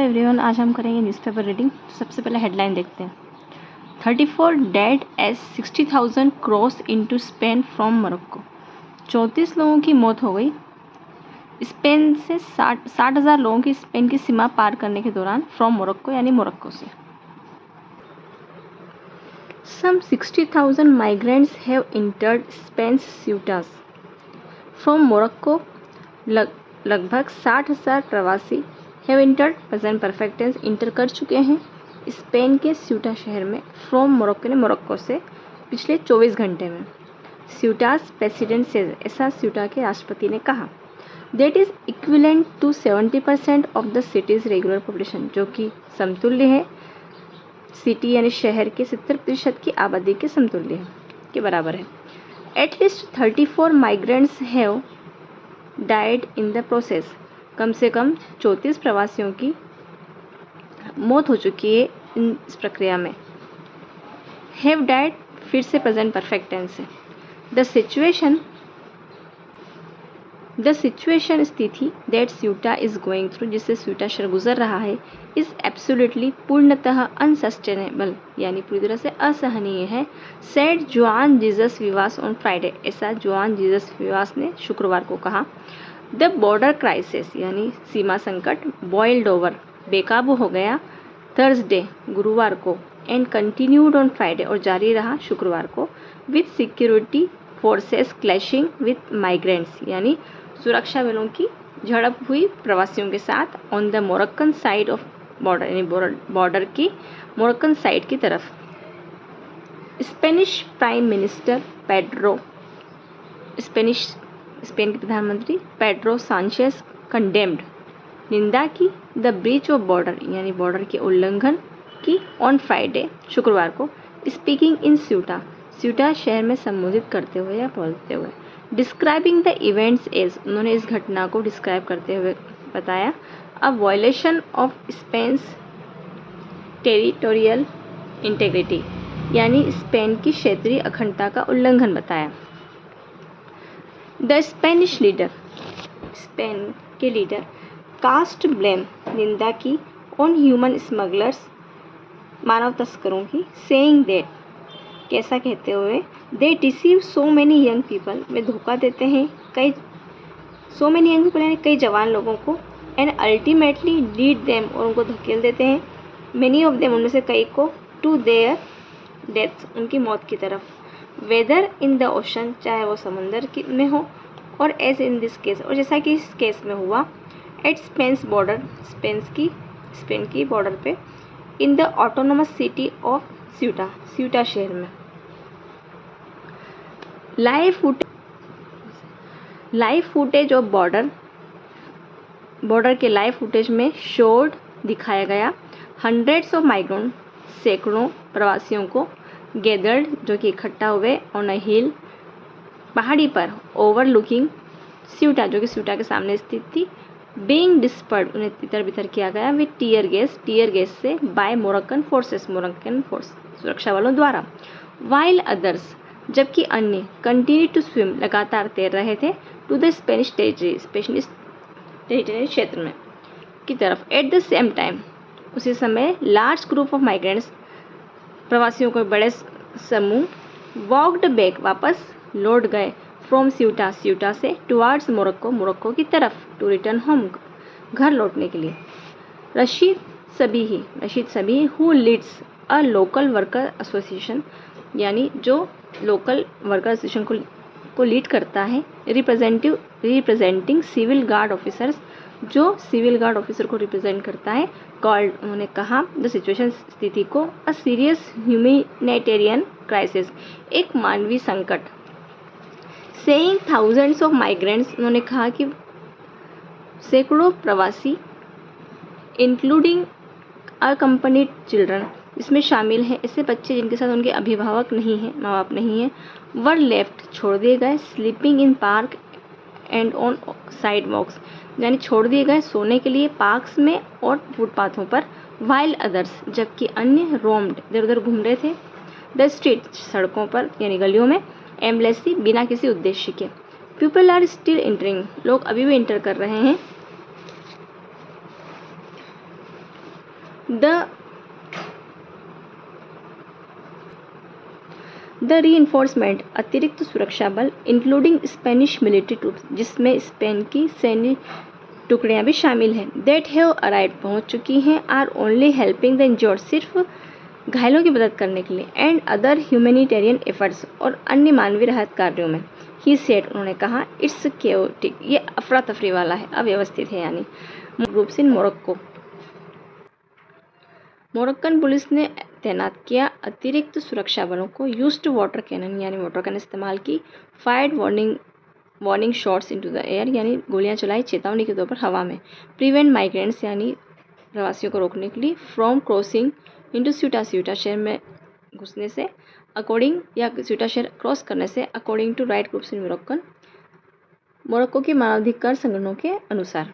Everyone, आज हम करेंगे न्यूज़पेपर रीडिंग। सबसे पहले हेडलाइन देखते हैं। 34 dead as 60,000 cross into Spain from Morocco. 34 लोगों की मौत हो गई स्पेन से 60,000 लोगों की स्पेन की सीमा पार करने के दौरान फ्रॉम मोरक्को यानी मोरक्को से। Some 60,000 migrants have entered Spain's Ceutas from Morocco। लगभग 60,000 प्रवासी have entered present perfect tense enter कर चुके हैं स्पेन के स्यूटा शहर में फ्रॉम मोरक्को ने मोरक्को से पिछले 24 घंटे में। स्यूटास प्रेसिडेंट से ऐसा स्यूटा के राष्ट्रपति ने कहा that is equivalent to 70% of the cities regular population, जो कि समतुल्य है सिटी यानी शहर के 70% की आबादी के समतुल्य है, के बराबर है। At least 34 migrants have died in the process. कम से कम 34 प्रवासियों की मौत हो चुकी है इस प्रक्रिया में। हैव डाइड फिर से प्रेजेंट परफेक्ट टेंस है। द सिचुएशन स्थिति दैट स्यूटा इज गोइंग थ्रू, जिससे स्यूटा शहर गुजर रहा है, इज एब्सोल्युटली पूर्णतः अनसस्टेनेबल यानी पूरी तरह से असहनीय है। सेड जुआन जीसस विवास ऑन फ्राइडे, ऐसा जुआन जीसस विवास ने शुक्रवार को कहा। द बॉर्डर क्राइसिस यानी सीमा संकट बॉइल्ड ओवर बेकाबू हो गया थर्सडे गुरुवार को एंड कंटिन्यूड ऑन फ्राइडे और जारी रहा शुक्रवार को with security forces clashing with migrants यानी सुरक्षा बलों की झड़प हुई प्रवासियों के साथ on the Moroccan side of border यानी बॉर्डर की मोरक्कन साइड की तरफ। स्पेनिश प्राइम मिनिस्टर स्पेन के प्रधानमंत्री पेड्रो सांचेस कंडेम्ड निंदा की द ब्रीच ऑफ बॉर्डर यानी बॉर्डर के उल्लंघन की ऑन फ्राइडे शुक्रवार को स्पीकिंग इन स्यूटा शहर में संबोधित करते हुए या बोलते हुए। डिस्क्राइबिंग द इवेंट्स एज, उन्होंने इस घटना को डिस्क्राइब करते हुए बताया अ violation of spans territorial integrity यानी स्पेन की क्षेत्रीय अखंडता का उल्लंघन बताया। द स्पेनिश लीडर, स्पेन के लीडर कास्ट ब्लेम, निंदा की ऑन ह्यूमन स्मगलर्स, मानव तस्करों की, सेइंग दैट, कैसा कहते हुए, they deceive so many young people, वे धोखा देते हैं सो मैनी यंग पीपल यानी कई जवान लोगों को, एंड अल्टीमेटली लीड देम और उनको धकेल देते हैं, मैनी ऑफ देम उनमें से कई को, टू देयर डेथ उनकी मौत की तरफ, वेदर इन द ओशन चाहे वो समंदर में हो, और एज इन दिस केस और जैसा कि इस केस में हुआ, एट स्पेन्स बॉर्डर स्पेन की बॉर्डर पे, in the autonomous city of Ceuta शहर में। लाइव फुटेज ऑफ बॉर्डर के लाइव फुटेज में शोड दिखाया गया हंड्रेड्स ऑफ माइग्रेंट, सैकड़ों प्रवासियों को, गैदर्ड जो कि इकट्ठा हुए ऑन अ हिल पहाड़ी पर, ओवरलुकिंग स्यूटा जो कि स्यूटा के सामने स्थित थी, बीइंग डिस्पर्ड उन्हें तितर बितर किया गया विथ टीयर गैस से बाय मोरक्कन फोर्स सुरक्षा बलों द्वारा, वाइल अदर्स जबकि अन्य कंटिन्यू टू स्विम लगातार तैर रहे थे टू द स्पेनिश टेरिटरी क्षेत्र में की तरफ। एट द सेम टाइम उसी समय लार्ज ग्रुप ऑफ माइग्रेंट्स प्रवासियों को बड़े समूह वॉकड बैक वापस लौट गए फ्रॉम स्यूटा से टुवार्ड्स मोरक्को की तरफ टू रिटर्न होम घर लौटने के लिए। Rashid Sabihi who leads a local worker association यानी जो लोकल वर्कर एसोसिएशन को लीड करता है, रिप्रेजेंटिंग सिविल गार्ड ऑफिसर्स जो सिविल गार्ड ऑफिसर को रिप्रेजेंट करता है, कॉल्ड उन्होंने कहा द सिचुएशन स्थिति को अ सीरियस ह्यूमैनिटेरियन क्राइसिस एक मानवीय संकट। सेइंग थाउजेंड्स ऑफ माइग्रेंट्स उन्होंने कहा कि सैकड़ों प्रवासी इंक्लूडिंग अकम्पनीड चिल्ड्रन इसमें शामिल हैं ऐसे बच्चे जिनके साथ उनके अभिभावक नहीं हैं, माँ बाप नहीं हैं, वर लेफ्ट छोड़ दिए गए, sleeping in park and on sidewalks यानी छोड़ दिए गए सोने के लिए पार्क्स में और फुटपाथों पर, वाइल अदर्स जबकि अन्य रोम्ड इधर उधर घूम रहे थे, द स्ट्रीट सड़कों पर यानी गलियों में, एमलेसली बिना किसी उद्देश्य के। पीपल आर स्टिल एंटरिंग लोग अभी भी एंटर कर रहे हैं द रीइंफोर्समेंट अतिरिक्त सुरक्षा बल इंक्लूडिंग स्पेनिश मिलिट्री ट्रूप्स, जिसमें स्पेन की सैन्य टुकड़ियां भी शामिल हैं, दैट हैव अराइव्ड पहुंच चुकी हैं, are only helping the injured, सिर्फ घायलों की मदद करने के लिए, एंड अदर ह्यूमैनिटेरियन एफर्ट्स, और अन्य मानवीय राहत कार्यों में। ही सेड, उन्होंने कहा, इट्स केओटिक, ये अफरा तफरी वाला है, अव्यवस्थित है। यानी groups in Morocco, Moroccan police ने तैनात किया अतिरिक्त सुरक्षा बलों को, यूज्ड वाटर कैनन यानी वाटर कैनन इस्तेमाल की, fired warning shots into the air यानी गोलियां चलाई चेतावनी के तौर पर हवा में, प्रिवेंट माइग्रेंट्स यानी प्रवासियों को रोकने के लिए, फ्रॉम क्रॉसिंग इनटू स्यूटा, स्यूटा शहर में घुसने से, अकॉर्डिंग या स्यूटा शहर क्रॉस करने से, according to right groups in Morocco के मानवाधिकार संगठनों के अनुसार।